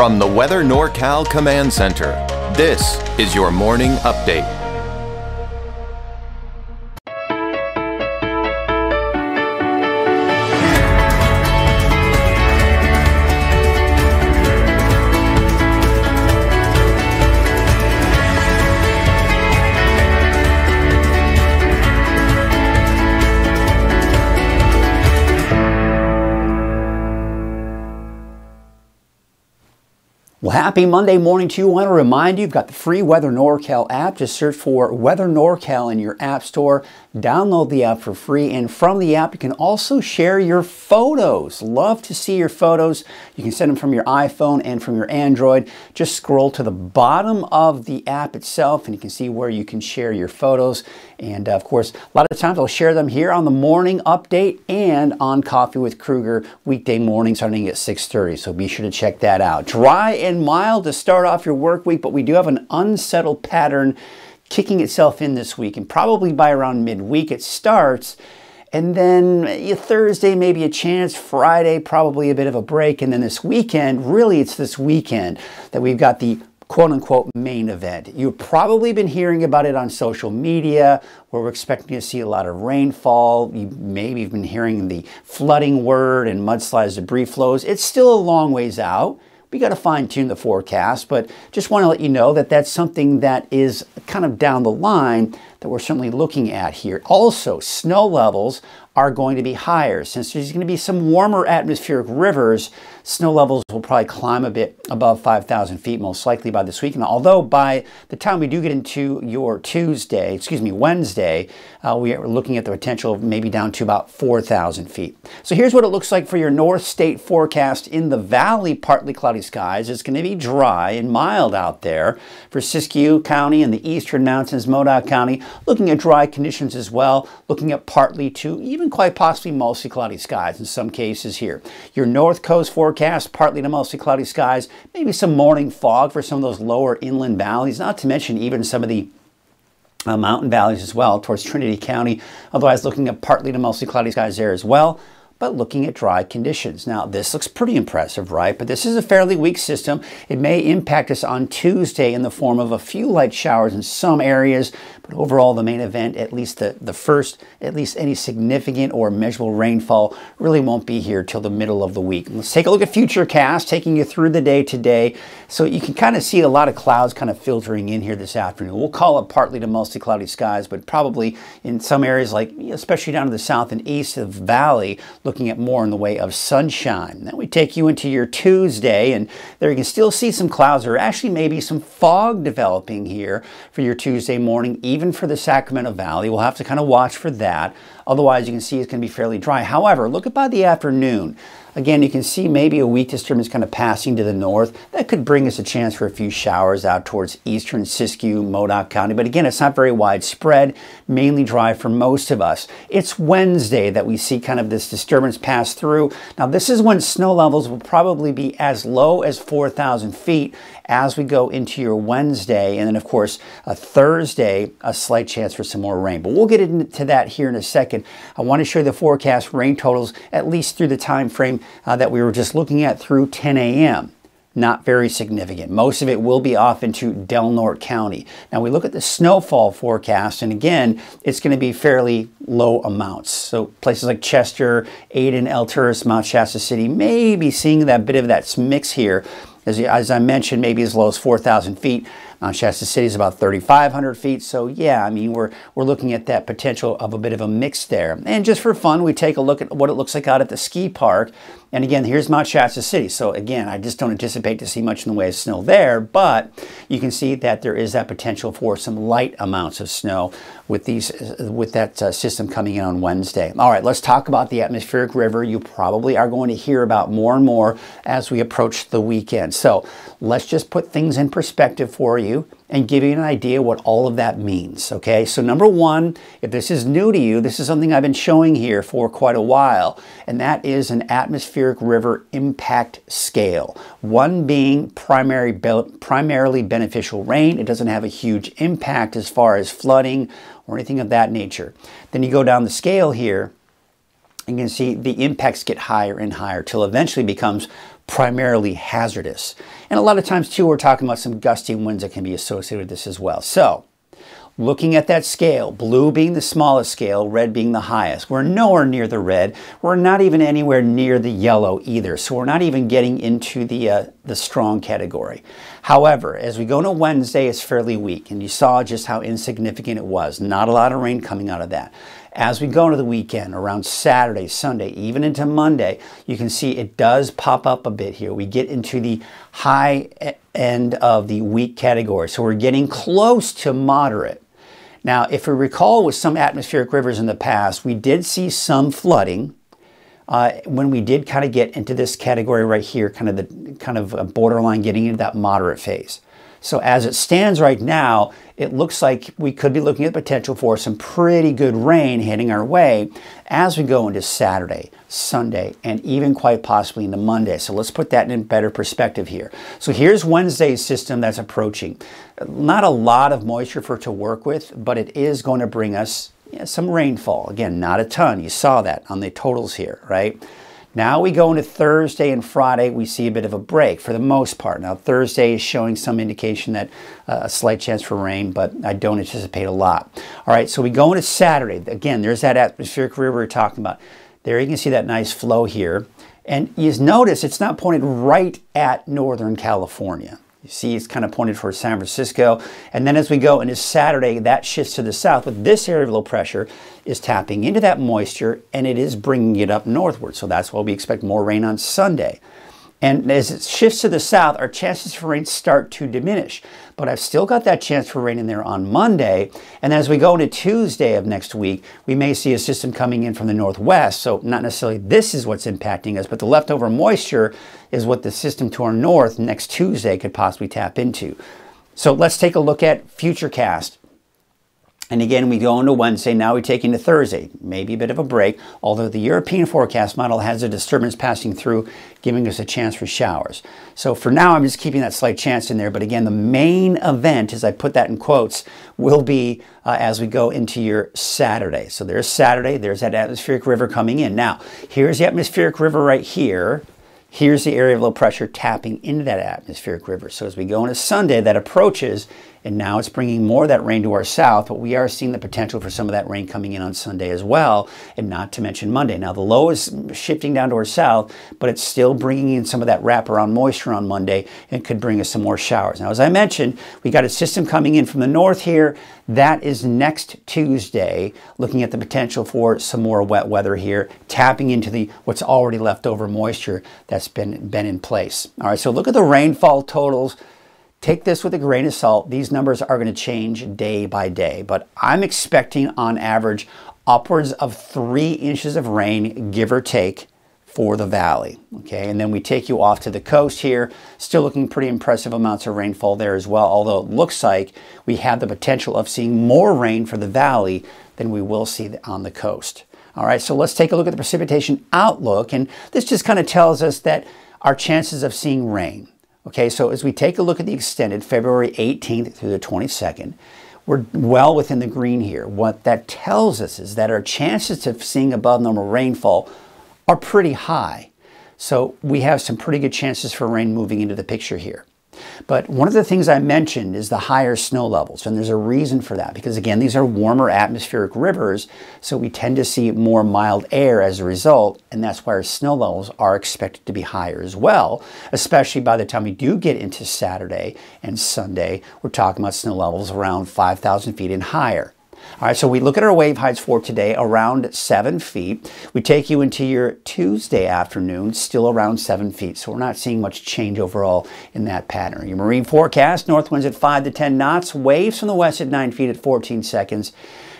From the Weather NorCal Command Center, this is your morning update. Well, happy Monday morning to you. I want to remind you, you've got the free Weather NorCal app. Just search for Weather NorCal in your app store. Download the app for free. And from the app, you can also share your photos. Love to see your photos. You can send them from your iPhone and from your Android. Just scroll to the bottom of the app itself and you can see where you can share your photos. And of course, a lot of times I'll share them here on the morning update and on Coffee with Kruger weekday mornings starting at 6:30. So be sure to check that out. Dry and mild to start off your work week, but we do have an unsettled pattern kicking itself in this week, and probably by around midweek it starts, and then Thursday maybe a chance, Friday probably a bit of a break, and then this weekend, really it's this weekend that we've got the quote-unquote main event. You've probably been hearing about it on social media, where we're expecting to see a lot of rainfall. You maybe have been hearing the flooding word and mudslides, debris flows. It's still a long ways out. We got to fine-tune the forecast, but just want to let you know that that's something that is kind of down the line that we're certainly looking at here. Also, snow levels are going to be higher. Since there's going to be some warmer atmospheric rivers, snow levels will probably climb a bit above 5,000 feet, most likely by this weekend. Although by the time we do get into your Wednesday, we are looking at the potential of maybe down to about 4,000 feet. So here's what it looks like for your North State forecast. In the valley, partly cloudy skies. It's going to be dry and mild out there. For Siskiyou County and the eastern mountains, Modoc County, looking at dry conditions as well, looking at partly to even quite possibly mostly cloudy skies in some cases here. Your North Coast forecast, partly to mostly cloudy skies, maybe some morning fog for some of those lower inland valleys, not to mention even some of the mountain valleys as well towards Trinity County. Otherwise, looking at partly to mostly cloudy skies there as well, but looking at dry conditions. Now, this looks pretty impressive, right? But this is a fairly weak system. It may impact us on Tuesday in the form of a few light showers in some areas, but overall, the main event, at least the first, at least any significant or measurable rainfall really won't be here till the middle of the week. Let's take a look at Futurecast, taking you through the day today. So you can kind of see a lot of clouds kind of filtering in here this afternoon. We'll call it partly to mostly cloudy skies, but probably in some areas like, especially down to the south and east of the valley, looking at more in the way of sunshine. Then we take you into your Tuesday, and there you can still see some clouds, or actually maybe some fog developing here for your Tuesday morning, even for the Sacramento Valley. We'll have to kind of watch for that. Otherwise, you can see it's going to be fairly dry. However, look at by the afternoon. Again, you can see maybe a weak disturbance kind of passing to the north. That could bring us a chance for a few showers out towards eastern Siskiyou, Modoc County. But again, it's not very widespread, mainly dry for most of us. It's Wednesday that we see kind of this disturbance pass through. Now, this is when snow levels will probably be as low as 4,000 feet as we go into your Wednesday. And then, of course, a Thursday, a slight chance for some more rain. But we'll get into that here in a second. I want to show you the forecast rain totals, at least through the time frame that we were just looking at through 10 a.m. Not very significant. Most of it will be off into Del Norte County. Now we look at the snowfall forecast, and again, it's going to be fairly low amounts. So places like Chester, Ayden, El Tourist, Mount Shasta City may be seeing that bit of that mix here. As I mentioned, maybe as low as 4,000 feet. Mount Shasta City is about 3,500 feet. So yeah, I mean, we're looking at that potential of a bit of a mix there. And just for fun, we take a look at what it looks like out at the ski park. And again, here's Mount Shasta City. So again, I just don't anticipate to see much in the way of snow there, but you can see that there is that potential for some light amounts of snow with that system coming in on Wednesday. All right, let's talk about the atmospheric river. You probably are going to hear about more and more as we approach the weekend. So let's just put things in perspective for you and give you an idea what all of that means, okay? So number one, if this is new to you, this is something I've been showing here for quite a while, and that is an atmospheric river impact scale. One being primarily beneficial rain. It doesn't have a huge impact as far as flooding or anything of that nature. Then you go down the scale here, and you can see the impacts get higher and higher till eventually becomes primarily hazardous. And a lot of times too, we're talking about some gusty winds that can be associated with this as well. So looking at that scale, blue being the smallest scale, red being the highest. We're nowhere near the red. We're not even anywhere near the yellow either. So we're not even getting into the strong category. However, as we go to Wednesday, it's fairly weak. And you saw just how insignificant it was. Not a lot of rain coming out of that. As we go into the weekend, around Saturday, Sunday, even into Monday, you can see it does pop up a bit here. We get into the high end of the weak category. So we're getting close to moderate. Now, if we recall with some atmospheric rivers in the past, we did see some flooding when we did kind of get into this category right here, kind of a borderline getting into that moderate phase. So as it stands right now, it looks like we could be looking at the potential for some pretty good rain heading our way as we go into Saturday, Sunday, and even quite possibly into Monday. So let's put that in better perspective here. So here's Wednesday's system that's approaching. Not a lot of moisture for it to work with, but it is going to bring us some rainfall. Again, not a ton. You saw that on the totals here, right? Now we go into Thursday and Friday, we see a bit of a break for the most part. Now Thursday is showing some indication that a slight chance for rain, but I don't anticipate a lot. All right, so we go into Saturday. Again, there's that atmospheric river we're talking about. There you can see that nice flow here. And you notice it's not pointed right at Northern California. You see it's kind of pointed for San Francisco. And then as we go into Saturday, that shifts to the south. But this area of low pressure is tapping into that moisture and it is bringing it up northward. So that's why we expect more rain on Sunday. And as it shifts to the south, our chances for rain start to diminish. But I've still got that chance for rain in there on Monday. And as we go into Tuesday of next week, we may see a system coming in from the northwest. So not necessarily this is what's impacting us, but the leftover moisture is what the system to our north next Tuesday could possibly tap into. So let's take a look at Futurecast. And again, we go into Wednesday, now we take into Thursday, maybe a bit of a break, although the European forecast model has a disturbance passing through, giving us a chance for showers. So for now, I'm just keeping that slight chance in there. But again, the main event, as I put that in quotes, will be as we go into your Saturday. So there's Saturday, there's that atmospheric river coming in. Now, here's the atmospheric river right here. Here's the area of low pressure tapping into that atmospheric river. So as we go into Sunday, that approaches, and now it's bringing more of that rain to our south, but we are seeing the potential for some of that rain coming in on Sunday as well, and not to mention Monday. Now the low is shifting down to our south, but it's still bringing in some of that wraparound moisture on Monday and could bring us some more showers. Now, as I mentioned, we got a system coming in from the north here. That is next Tuesday, looking at the potential for some more wet weather here, tapping into the what's already left over moisture that's been in place. All right, so look at the rainfall totals. Take this with a grain of salt. These numbers are going to change day by day, but I'm expecting on average upwards of 3 inches of rain, give or take, for the valley. Okay, and then we take you off to the coast here. Still looking pretty impressive amounts of rainfall there as well, although it looks like we have the potential of seeing more rain for the valley than we will see on the coast. All right, so let's take a look at the precipitation outlook, and this just kind of tells us that our chances of seeing rain. Okay, so as we take a look at the extended February 18th through the 22nd, we're well within the green here. What that tells us is that our chances of seeing above normal rainfall are pretty high. So we have some pretty good chances for rain moving into the picture here. But one of the things I mentioned is the higher snow levels, and there's a reason for that because again, these are warmer atmospheric rivers, so we tend to see more mild air as a result, and that's why our snow levels are expected to be higher as well, especially by the time we do get into Saturday and Sunday. We're talking about snow levels around 5,000 feet and higher. All right, so we look at our wave heights for today, around 7 feet. We take you into your Tuesday afternoon, still around 7 feet. So we're not seeing much change overall in that pattern. Your marine forecast, north winds at 5 to 10 knots, waves from the west at 9 feet at 14 seconds.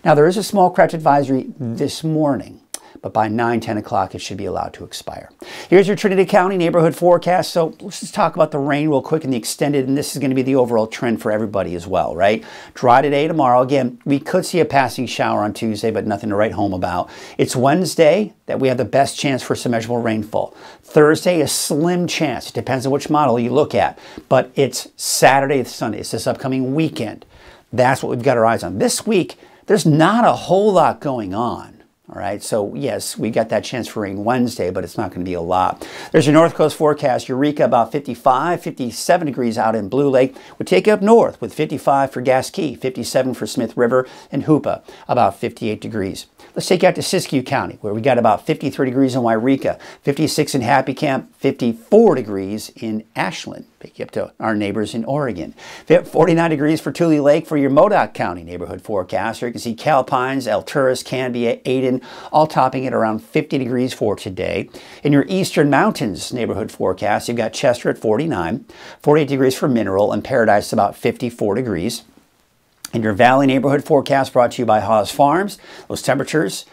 Now, there is a small craft advisory this morning, but by 9, 10 o'clock, it should be allowed to expire. Here's your Trinity County neighborhood forecast. So let's just talk about the rain real quick and the extended, and this is going to be the overall trend for everybody as well, right? Dry today, tomorrow. Again, we could see a passing shower on Tuesday, but nothing to write home about. It's Wednesday that we have the best chance for some measurable rainfall. Thursday, a slim chance. It depends on which model you look at, but it's Saturday, Sunday. It's this upcoming weekend. That's what we've got our eyes on. This week, there's not a whole lot going on. All right, so yes, we got that chance for rain Wednesday, but it's not going to be a lot. There's your North Coast forecast. Eureka about 55, 57 degrees out in Blue Lake. We'll take you up north with 55 for Gasquet, 57 for Smith River, and Hoopa about 58 degrees. Let's take you out to Siskiyou County, where we got about 53 degrees in Wairika, 56 in Happy Camp, 54 degrees in Ashland. Pick you up to our neighbors in Oregon. 49 degrees for Tule Lake for your Modoc County neighborhood forecast. Here you can see Calpines, Alturas, Canby, Aden, all topping at around 50 degrees for today. In your Eastern Mountains neighborhood forecast, you've got Chester at 49, 48 degrees for Mineral, and Paradise about 54 degrees. In your Valley neighborhood forecast brought to you by Haas Farms, those temperatures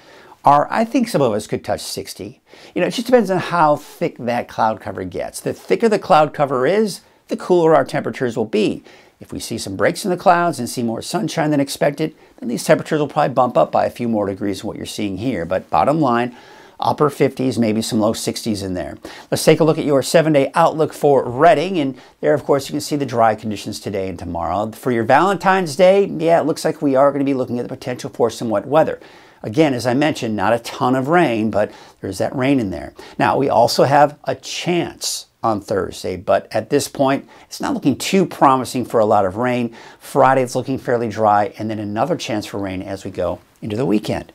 are, I think some of us could touch 60. You know, it just depends on how thick that cloud cover gets. The thicker the cloud cover is, the cooler our temperatures will be. If we see some breaks in the clouds and see more sunshine than expected, then these temperatures will probably bump up by a few more degrees than what you're seeing here. But bottom line, upper 50s, maybe some low 60s in there. Let's take a look at your 7-day outlook for Redding. And there, of course, you can see the dry conditions today and tomorrow. For your Valentine's Day, yeah, it looks like we are going to be looking at the potential for some wet weather. Again, as I mentioned, not a ton of rain, but there's that rain in there. Now, we also have a chance on Thursday, but at this point, it's not looking too promising for a lot of rain. Friday, it's looking fairly dry, and then another chance for rain as we go into the weekend.